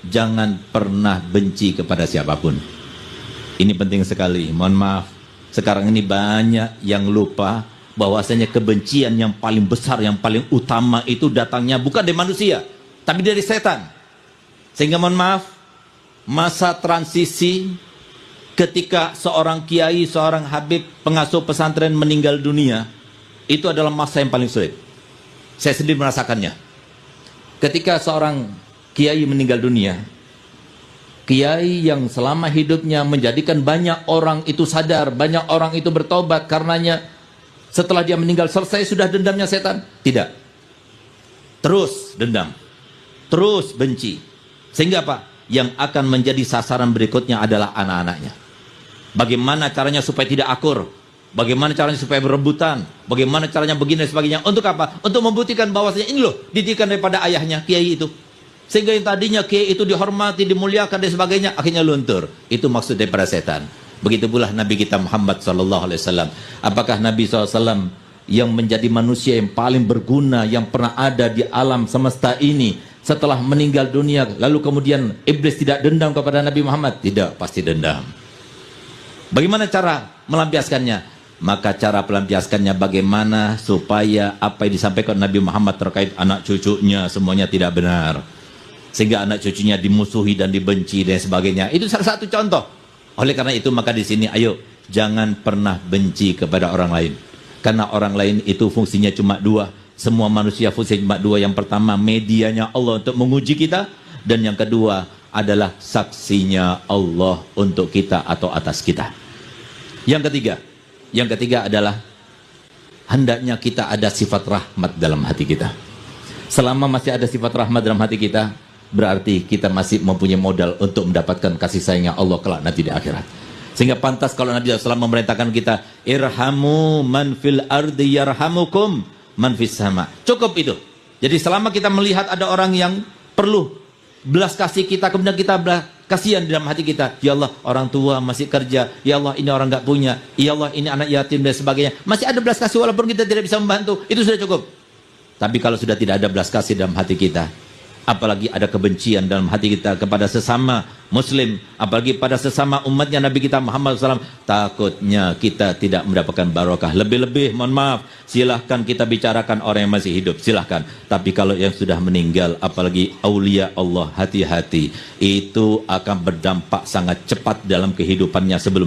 jangan pernah benci kepada siapapun. Ini penting sekali. Mohon maaf, sekarang ini banyak yang lupa bahwasanya kebencian yang paling besar, yang paling utama itu datangnya bukan dari manusia, tapi dari setan. Sehingga mohon maaf, masa transisi ketika seorang kiai, seorang habib, pengasuh pesantren meninggal dunia, itu adalah masa yang paling sulit. Saya sendiri merasakannya. Ketika seorang kiai meninggal dunia, kiai yang selama hidupnya menjadikan banyak orang itu sadar, banyak orang itu bertobat karenanya, setelah dia meninggal selesai sudah dendamnya setan? Tidak. Terus dendam, terus benci. Sehingga apa? Yang akan menjadi sasaran berikutnya adalah anak-anaknya. Bagaimana caranya supaya tidak akur? Bagaimana caranya supaya berebutan? Bagaimana caranya begini dan sebagainya? Untuk apa? Untuk membuktikan bahwasanya ini loh didikan daripada ayahnya, kiai itu. Sehingga yang tadinya kiai itu dihormati, dimuliakan dan sebagainya, akhirnya luntur. Itu maksud daripada setan. Begitu pula Nabi kita Muhammad SAW. Apakah Nabi SAW yang menjadi manusia yang paling berguna yang pernah ada di alam semesta ini, setelah meninggal dunia, lalu kemudian iblis tidak dendam kepada Nabi Muhammad? Tidak, pasti dendam. Bagaimana cara melampiaskannya? Maka cara pelampiaskannya bagaimana supaya apa yang disampaikan Nabi Muhammad terkait anak cucunya semuanya tidak benar, sehingga anak cucunya dimusuhi dan dibenci dan sebagainya. Itu salah satu contoh. Oleh karena itu maka di sini ayo jangan pernah benci kepada orang lain, karena orang lain itu fungsinya cuma dua. Semua manusia fungsinya cuma dua. Yang pertama, medianya Allah untuk menguji kita, dan yang kedua adalah saksinya Allah untuk kita atau atas kita. Yang ketiga adalah hendaknya kita ada sifat rahmat dalam hati kita. Selama masih ada sifat rahmat dalam hati kita, berarti kita masih mempunyai modal untuk mendapatkan kasih sayangnya Allah kelak nanti di akhirat. Sehingga pantas kalau Nabi SAW memerintahkan kita, irhamu man fil ardi yarhamukum man fis sama. Cukup itu. Jadi selama kita melihat ada orang yang perlu belas kasih kita, kemudian kita kasihan di dalam hati kita, ya Allah orang tua masih kerja, ya Allah ini orang nggak punya, ya Allah ini anak yatim dan sebagainya, masih ada belas kasih walaupun kita tidak bisa membantu, itu sudah cukup. Tapi kalau sudah tidak ada belas kasih dalam hati kita, apalagi ada kebencian dalam hati kita kepada sesama muslim, apalagi pada sesama umatnya Nabi kita Muhammad SAW, takutnya kita tidak mendapatkan barokah. Lebih-lebih, mohon maaf, silahkan kita bicarakan orang yang masih hidup, silahkan. Tapi kalau yang sudah meninggal, apalagi aulia Allah, hati-hati, itu akan berdampak sangat cepat dalam kehidupannya sebelum